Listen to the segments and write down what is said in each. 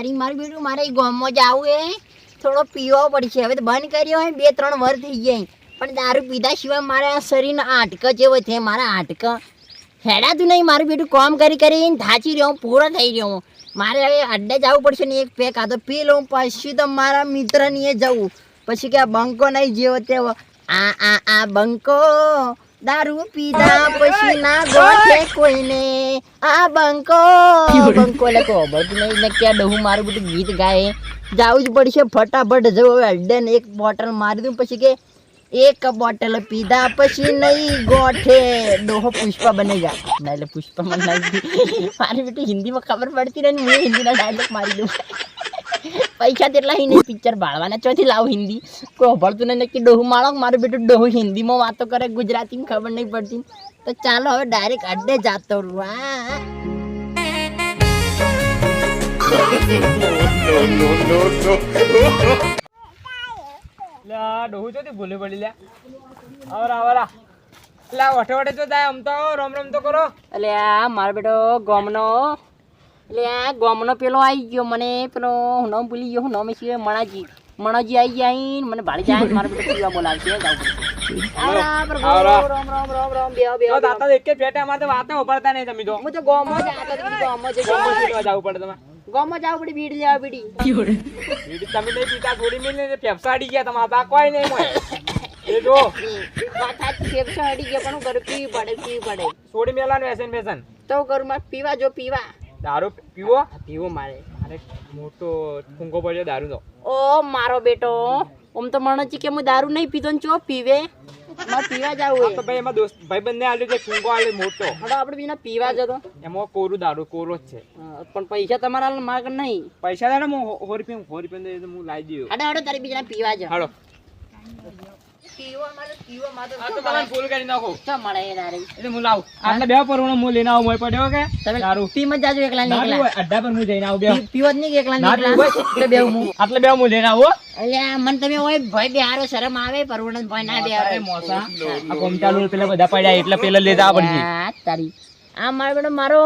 તારી મારું બેટું મારે ગામમાં જાવું એ થોડો પીવો પડશે. હવે તો બંધ કર્યો હોય 2-3 વર્ષ થઈ ગયા પણ દારૂ પીધા સિવાય મારા શરીરના આટકા જેવો છે. મારા આટકા હેડાતું નહીં. મારું બેટું કામ કરીને થાચી રહ્યો પૂરો થઈ રહ્યો. મારે હવે અડ્ડે જવું પડશે ને એક પેક આ તો પી લઉં પછી તો મારા મિત્રની એ જવું. પછી કે આ બંકો નહીં જેવો તેવો આ બંકો દારૂ પીધા પછી ના ગોઠે કોઈને આ બંકો બંકો લખો બધું નહીં ને ક્યાં ડહું મારું બધું ગીત ગાય જવું જ પડશે ફટાફટ જવું. હવે અડ્ડે ને એક બોટલ મારી દઉં પછી કે એક બોટલ પીધા પછી નહીં ગોઠે ડોહો પુષ્પા બને જા ના એટલે પુષ્પા મને લાગી મારી બેટું હિન્દીમાં ખબર પડતી રહી ને હું હિન્દીના ડાયલોગ મારી દઉં. પૈસા તેટલા નહીં પિક્ચર ભાળવાના ચોથી લાવ હિન્દી કોઈ ભળતું નહીં કે ડોહું માળો મારું બેટું ડોહું હિન્દીમાં વાતો કરે ગુજરાતીમાં ખબર નહીં પડતી. તો ચાલો હવે ડાયરેક્ટ અડ્ડે જાતો ડોહું ચોથી ભૂલે પડી લે આવરા લા વઠે તો જાય આમ તો રમ તો કરો. એટલે આ મારો બેટો ગોમનો એટલે આ ગોમનો પેલો આવી ગયો મને પેલો હું નામ ભૂલી ગયો હું નામ છે મણાજી આવી જાય મને ભાડી જાય મારો બેટો પીવા બોલાવશે જાવ દાતા એક જ પેટે અમારે તો વાતો ઉપાડતા નહીં તમે તો હું તો ગોમો જવું પડે બીડી લેવા બીડી તમે નહીં પીતા થોડી મિલ પેપ્સા અડી ગયા તમારા તા કોઈ નહીં એ જો ફેફસા અડી ગયા પણ હું કરું પીવી પડે થોડી મેલાનું વેસન તો કરું મારે પીવા દારૂ પીવો મારે અરે મોટો ફૂંકો પડ્યો દારૂ તો ઓ મારો બેટો આમ તો મને છે કે હું દારૂ નહીં પીતો ને ચો પીવે મારે પીવા જવું તો ભાઈ એમાં દોસ્ત ભાઈ બંને આલ્યો છે ફૂંકો આલ્યો મોટો હવે આપણે બીના પીવા જતો એમાં કોરું દારૂ કોરો જ છે પણ પૈસા તમારા માગ નહીં પૈસા દાડે હું 100 રૂપિયા હું લાવી દઉં હાડો તારી બીજા પીવા જ હાડો ફૂલ કરી નાખો ચો મળે એટલે હું લાવું આટલા બે પરવણો હું લઈને આવું મોય પડ્યો કે દારૂ પી મત જાજો એકલા નીકળા અડ્ડા પર હું જઈને આવું બે પીવો જ નહીં એકલા નીકળા એટલે બે હું આટલે બે હું લઈને આવું એટલે મને તમે ઓય ભય બેહારો શરમ આવે પરવણ ભય ના બેહારો મોસા આ કોમચાલુ પેલા બધા પડ્યા એટલે પેલા લેતા પડશે તારી આ મારો બેટો મારો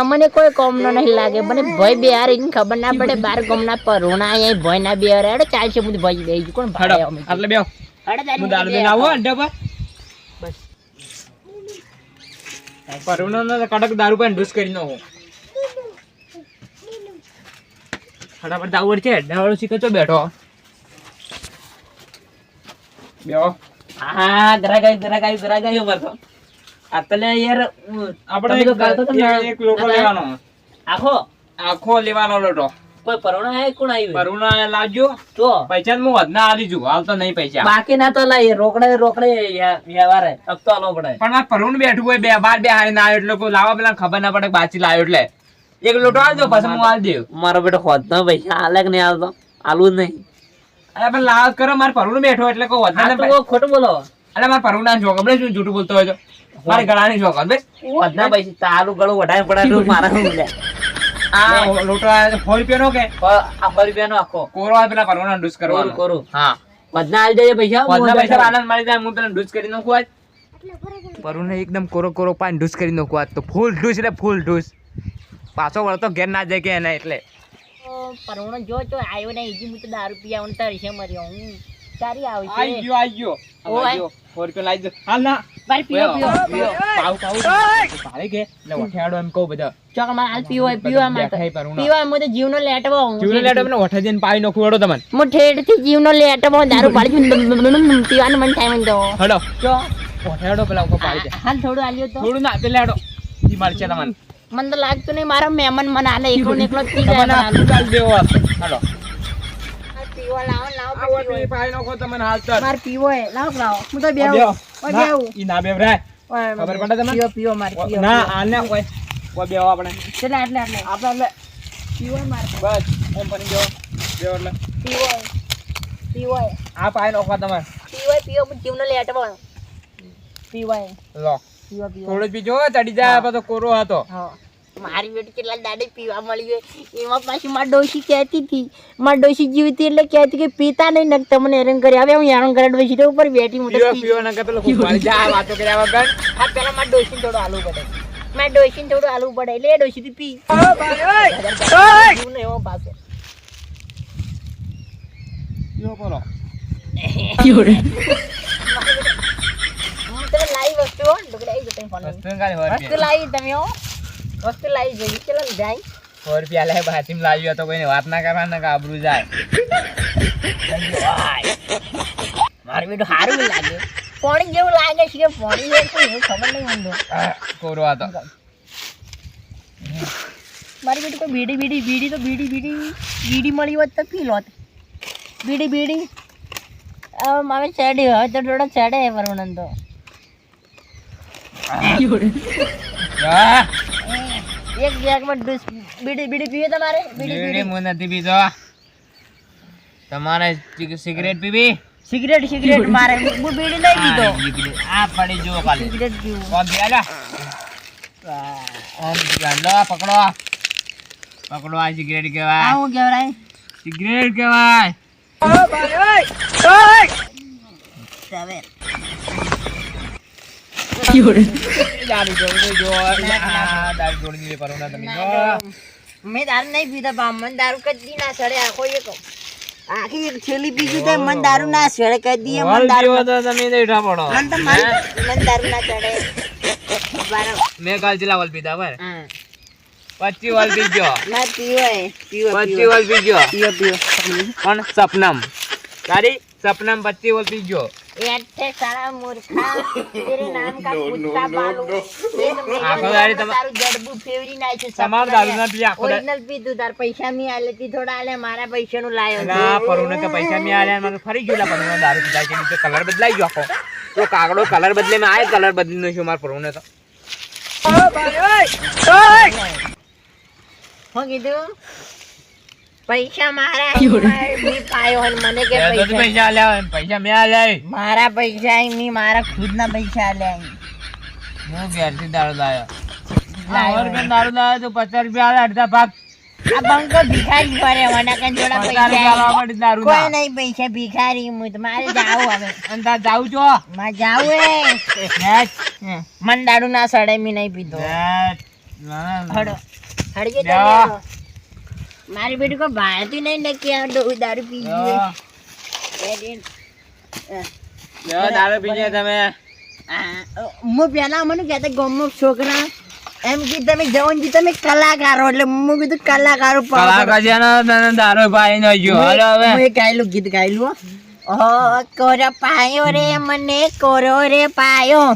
મને કોઈ કોમ નો નહીં લાગે મને ભય બેહાર ખબર ના પડે બાર કોમ ના પરોણા અહીંયા ભય ના બેહાર એડે ચાલશે હું ભય બેહી કોણ ભાડે આટલે બે હું દારૂ લઈને આવું અડ્ડા પર બસ પરોણો કડક દારૂ પર ડૂસ કરી નાખો ફટાફટ દાવું છે અડ્ડાવાળો શીખો બેઠો બેહો હા ગરાગાયું વર્તો આતલે યાર આપણે એક લોટો લેવાનો આખો લેવાનો લોટો કોઈ પરોણા હે કોણ આવ્યું પરોણા લાવજો તો પૈસા હું વધના આલી જુ હાલ તો નહીં પૈસા બાકી ના તો લઈ રોકડે વ્યવહાર અબ તો આલો પડે પણ આ પરોણ બેઠું હોય બે બાર બે હારે ના આવ્યો એટલે કોઈ લાવવા પેલા ખબર ના પડે બાચી લાવ્યો એટલે એક લોટો આલજો પછી હું આલ દેવ મારો બેટો હોદનો પૈસા આલે કે નહીં આલતો આલુ જ નહીં અરે પણ લાવ કરો મારે પરોણ બેઠો એટલે કોઈ વધના તો ખોટું બોલો અરે મારે પરોણા શોખ આપણે શું જૂઠું બોલતો હોય તો મારે ગળાની શોખ હવે વધના પૈસા તારું ગળું વઢાય પડાય મારા હું લે આ લોટો 100 રૂપિયાનો કે 100 રૂપિયાનો આખો કોરો આ પેલા પરોણા ડૂસ કરવાનો કોરો હા વધના આલ દેજે પૈસા વધના પૈસા આનંદ મળી જાય હું પેલા ડૂસ કરી નાખું આજ પરોણે એકદમ કોરો પાન ડૂસ કરી નાખું આજ તો ફૂલ ડૂસ એટલે ફૂલ ડૂસ પાછો વળતો ઘેર ના જાય કે એના એટલે પરોણો જો આવ્યો ને ઈજી હું તો દારૂ પીવાનું તરસે મર્યો હું સારી આવી આઈ ગયો 100 રૂપિયા લાવી દો હાલ ના ભાઈ પીઓ પાઉ ભારે કે એટલે વઠાડો એમ કહું બધા ચોક માં હાલ પીવા મો તો જીવનો લેટવો મને વઠા જઈને પાઈ નાખું વડો તમને મો ઠેડ થી જીવનો લેટવો દારૂ પાડી પીવાનું મન થાય મન તો હડો ચો વઠાડો પેલા ઉપર પાડી દે હાલ થોડું આલ્યો તો થોડું ના પેલા હડો ઈ માર છે તમને મન તો લાગતું નહીં મારા મહેમાન મને આલે એકલો ને એકલો પી તમને જાય આટલું ચાલ દેવો હડો પીવો લાવો પાઈ નાખો તમને હાલ તર માર પીવો હે લાવ હું તો બેહું ઈ ના બેવ રે ખબર પડે તમને પીવો માર પીવો ના આને કોઈ બેવ આપણે એટલે આપણે પીવો માર બસ એમ પણ જો બેવ એટલે પીવો આ પાઈ નાખો તમારે પીવો હું જીવનો લેટવો પીવો લો થોડું પીજો ચડી જાય પાછો કોરો હતો મારી બેટી કેટલા દાડે પીવા મળી ગયો એમાં પાછી મારી ડોશી કહેતી હતી મારી ડોશી જીવતી એટલે કહેતી કે પીતા નહીં ને તમને હેરાન કરી હવે હું હેરાન કરે બેસી ઉપર બેઠી પીવો ના કે પેલો ખૂબ જા વાતો કર્યા વગર આ પેલા મારી ડોશી થોડો આલુ પડે મારે ડોશીને થોડું આલવું પડે લે ડોશી તું પી પીવું નહીં હો પાછો. હું તને લાવી વસ્તુ હો ઢોકળા આવી જતા ફોન વસ્તુ કાલે 100 વસ્તુ લાવી તમે હો વસ્તુ લાવી જોઈએ ચલો જાય 100 રૂપિયા લે બાતીમ લાવ્યો તો કોઈને વાત ના કરવાના કે આબરૂ જાય. મારું બેટું સારું લાગે પાણી જેવું લાગે છે કે પાણી છે શું એવું ખબર નહીં મને કોરો હતો. મારી બેટી કોઈ બીડી મળી હોત તો પી લોત બીડી મારે ચડે હવે તો થોડો ચડે પરમાનંદ તો એક બેગમાં બીડી પીવે તમારે બીડી હું નથી પીતો. તમારે સિગરેટ પીવી? સિગરેટ મારે હું બીડી નહીં પીતો આ પડી જુઓ ખાલી સિગરેટ પીવું કોણ પીવાલા? લો પકડો આ સિગરેટ કહેવાય. હું કહેવાય સિગરેટ કહેવાય. દારૂ જોડી જો દારૂ જોડી દે પરોના તમે જો. મેં દારૂ નહીં પીતા બા મને દારૂ કદી ના સડે આખો એક આખી એક છેલ્લી પીધી તો મને દારૂ ના સડે કદી મને દારૂ તો તમે દેઠા પડો. મને દારૂ ના સડે મેં કાલ જિલ્લા વલ પીધા પર 25 વલ પીજો. ના પીવો 25 વલ પીજો પીવો પણ સપનમ તારી સપનમ 25 વલ પીજો. ऐसे सारा मूर्खा तेरे नाम का कुत्ता पालू आखो दारी तमा तारू जड़बू फेवरी नाय छे તમાર દારૂ ના પી આખો ओरिजिनल पीधું તાર પૈસા મી આલેતી થોડા આલે મારા પૈસા નું લાયો ના પરુને કે પૈસા મે આલ્યા મને ફરી ગયોલા પરુનો દારૂ પીધા છે નીચે કલર બદલાઈ ગયો આખો તો કાગડો કલર બદલે મે આય કલર બદલીનો છું માર પરુને તો હું કીધું પૈસા મારા મી પાયો અને મને કે તો પૈસા આલ્યા પૈસા મે આલ્યા મારા પૈસા મી મારા ખુદના પૈસા આલ્યા હું ઘેરથી દારૂ લાયો 100 રૂપિયા દારૂ લાયો તો 50 રૂપિયા આલે અડધા ભાગ આ બંકો ભિખારી પડે મને કઈ જોડા પૈસા દારૂ કોઈ નહીં પૈસા ભિખારી હું તો મારે જાવું હવે અંદા જાઉં છો માં જાવું મન દારૂ ના સડે મી નહીં પીતો હડો હડજે તો મારી બેટી કો ભારતી નહીં નક્કી આ દારૂ પી ગઈ દારૂ પીજે તમે હું પેલા મને કહેતા ગામમાં છોકરા એમ કે તમે જવનજી તમે કલાકારો એટલે હું કીધું કલાકારો દારૂ પાઈ ન ગયો હવે હું એક ગાયલું ગીત ગાયલું ઓ કોરો પાયો રે મને કોરો રે પાયો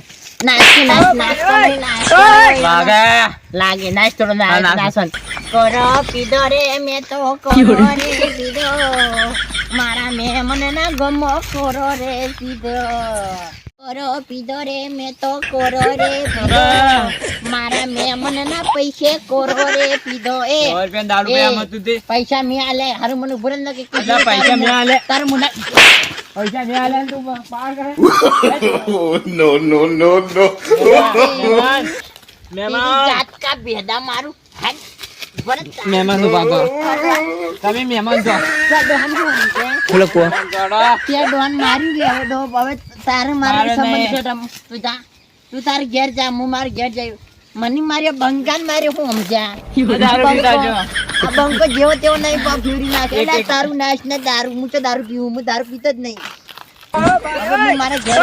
લાગે નાચ થોડો નાસન કોરો પીધો રે મેં તો કોરો રે પીધો મારા મેં મને ના ગમો કોરો રે પીધો કોરો પીધો રે મેં તો કોરો રે પીધો મારા મેં મને ના પૈસે કોરો રે પીધો એ પૈસા મેં આલે હારું મને ભૂલ ન કે પૈસા મેં આલે તારું મુના પૈસા મેં આલે તું પાર કરે no. મહેમાન જાત કા ભેદા મારું મહેમાન નું ભાગો તમે મહેમાન છો ત્યાં ડોન મારી ગયો ડો હવે તારે મારે સંબંધ છે તું તારે ઘેર જા હું મારે ઘેર જાય મને મારે બંગાન મારે હું સમજા આ બંકો જેવો તેવો નહીં ફેરી નાખે એટલે તારું નાશ ને દારૂ હું તો દારૂ પીવું હું દારૂ પીતો જ નહીં હવે હું મારા ઘેર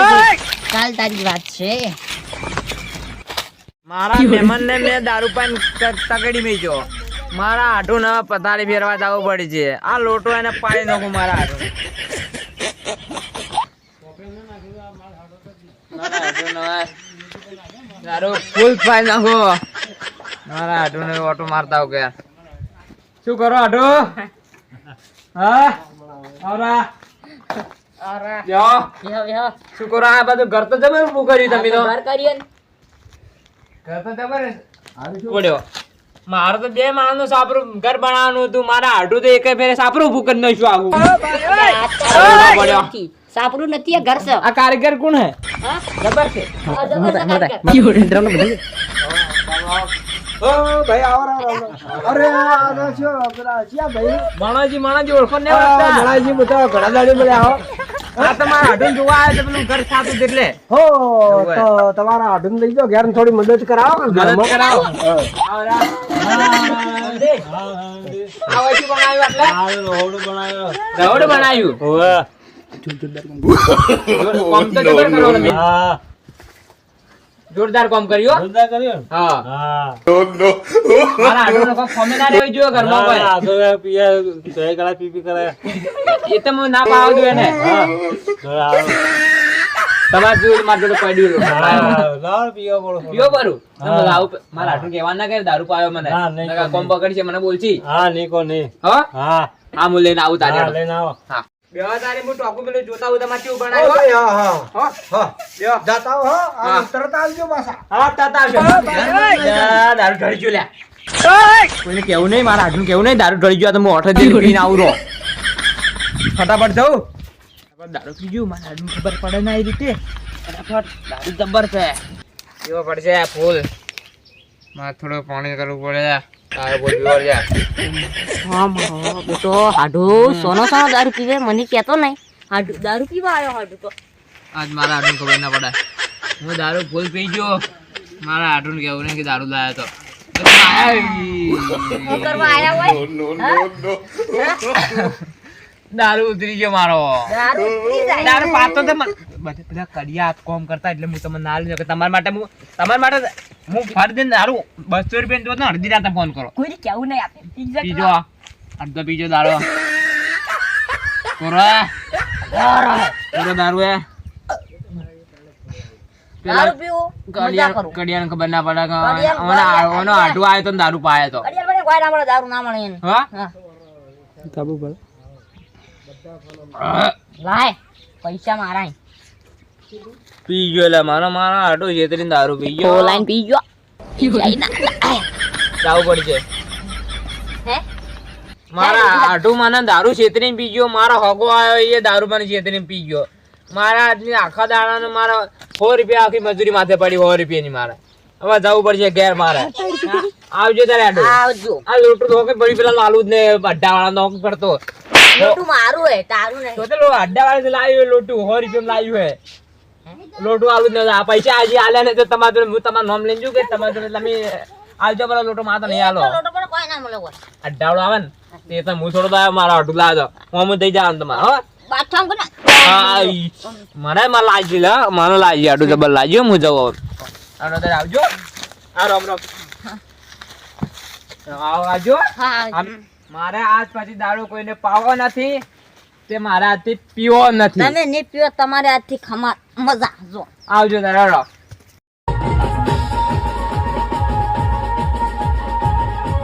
કાલ તારી વાત છે મારા મહેમાન ને મેં દારૂ પાન તકડી મેજો મારા આઠું ને પથારી ફેરવા જવું પડે છે આ લોટો એને પાડી નાખું મારા આઠું દારૂ ફૂલ પાડી નાખો મારા આઠું ને ઓટો મારતા હો ગયા શું કરો આઠું હા શું કરો આ બધું ઘર તો જબર ઉભું કર્યું તમે તો ઘર કરીએ પડ્યો મારે તો બે માણસ નું સાપરું ઘર બનાવવાનું હતું મારા હાડું તો એક ફેરે સાપરું ભૂકર નાખ્યું આવું સાપડું નથી આ ઘર છે આ કારીગર કોણ હે જબર છે માણાજી ઓળખો ને ઘણા દાડી બોલ્યા આ તમારા હાડું જોવા આવ્યો તો પેલું ઘર સાતું છે એટલે હો તો તમારા આઢું લઈ જાઓ ઘેર થોડી મદદ કરાવો ને મદદ ઘરમાં. કરાવો. હા. આવો શું બનાવ્યું એટલે? રહોડું બનાવ્યું. કોમ તો જબર કરો તમે. જોરદાર કોમ કર્યો. હા. મારા હાડુંનો કોઈ ખોમે ના રહેવું જોઈએ ઘરમાં કોઈ. એ તો હું ના પાડવા જોઈએ ને. તમારે જોયું મારે જોડે પડ્યું. પીવો પરું. મારા હાડું કહેવા ના કરે દારૂ પાયો મને. નકર કોમ પકડશે મને બોલછી. હા? હા હું લઈને આવું તારે. હા. બેવા તારે હું ટોકું પેલું જોતા હું તમારે કેવું બનાવ્યું? હા, હા, હા? હા. બેવા. જાતા હો, હા. હા. તરત આવજો પાછા. હા, તાતા આવજો. દારૂ ઢળી ગયો લ્યા. કોઈને કેવું નહીં, મારા હાડું કેવું નહીં, દારૂ ઢળી ગયો તો હું ઓઠે પીને આવું રહો. ફટાફટ જાઉં. દારૂ પી ગયું, મારા હાડું ખબર પડે ના એ રીતે. ફટાફટ દારૂ જબર છે. પીવો પડશે ફૂલ. મારે થોડું પાણી કરવું પડે. તારે બોલ પીવો છે. હા મારો બેટો હાડું સોનો દારૂ પીવે મને કહેતો નહીં. હાડું દારૂ પીવા આવ્યો હાડું તો. આજ મારા હાડું ખબર ના પડે. હું દારૂ ફૂલ પી ગયો. મારા હાડું કેવું નહીં કે દારૂ લાયો તો. શું કરવા આયા હોય? દારૂ ઉતરી ગયો મારો. દારૂ પી જાય. દારૂ પાતો તો બધા પેલા કડિયા હાથ કોમ કરતા એટલે હું તમને ના લઈ તમારા માટે હું ફરી દઈને દારૂ 200 રૂપિયા જોતો અડધી રાતે ફોન કરો. કોઈને કેવું નહીં આપે. પીજો અડધો પીજો દારૂ. પૂરો દારૂ હે. દારૂ પીવું મજા કરું. કડિયાને ખબર ના પડે કે કડિયાને ઓનો આઢું આવ્યો તો ને દારૂ પાયો તો. કડિયાલ મને કોઈ ના મળે દારૂ ના મળે એને. હા હા કાબુ પર. લાય પૈસા મારા પી ગયો એટલે મારા આઢું છેતરીને દારૂ પી ગયો. લાઈન પી ગયો. જાવું પડશે. હે મારા આઢું મને દારૂ છેતરીને પી ગયો. મારો હગો આવ્યો એ દારૂ મને છેતરીને પી ગયો. મારા આદમી આખા દાડાને મારા 100 રૂપિયા આખી મજૂરી માથે પડી 100 રૂપિયાની મારે. હવે જવું પડશે ઘેર મારે. આવજો તારે આઢું. આવજો. આ લોટું ધોકે પડી પેલા લાલુ જ ને અડ્ડા વાળા નોક કરતો. લોટું મારું હે તારું નહીં. તો તે અડ્ડા વાળા લાવ્યું લોટું 100 રૂપિયા લાવ્યું હે. લોટું આલુ જ ને આ પૈસા આજે આલ્યા ને તો તમારે હું તમારું નામ લઈને જઉં કે તમારે તમે આવજો પેલા લોટો માથે નહીં આલો. લોટો પર કોઈ ના મળે કોઈ. અડ્ડા વાળો આવે ને તે તો હું થોડો તો મારા અડું લાવ્યો હું થઈ જવાનું તમારે. હો બાથરૂમ કોને? મને લાગી લે મને લાગી આડું જબર લાગ્યો હું જવું આવજો. આ રામ રામ આવજો. હા મારે આજ પછી દારૂ કોઈને પાવો નથી તે મારા હાથથી પીવો નથી. તમે નહીં પીવો તમારે હાથથી ખમા મજા જો. આવજો તારા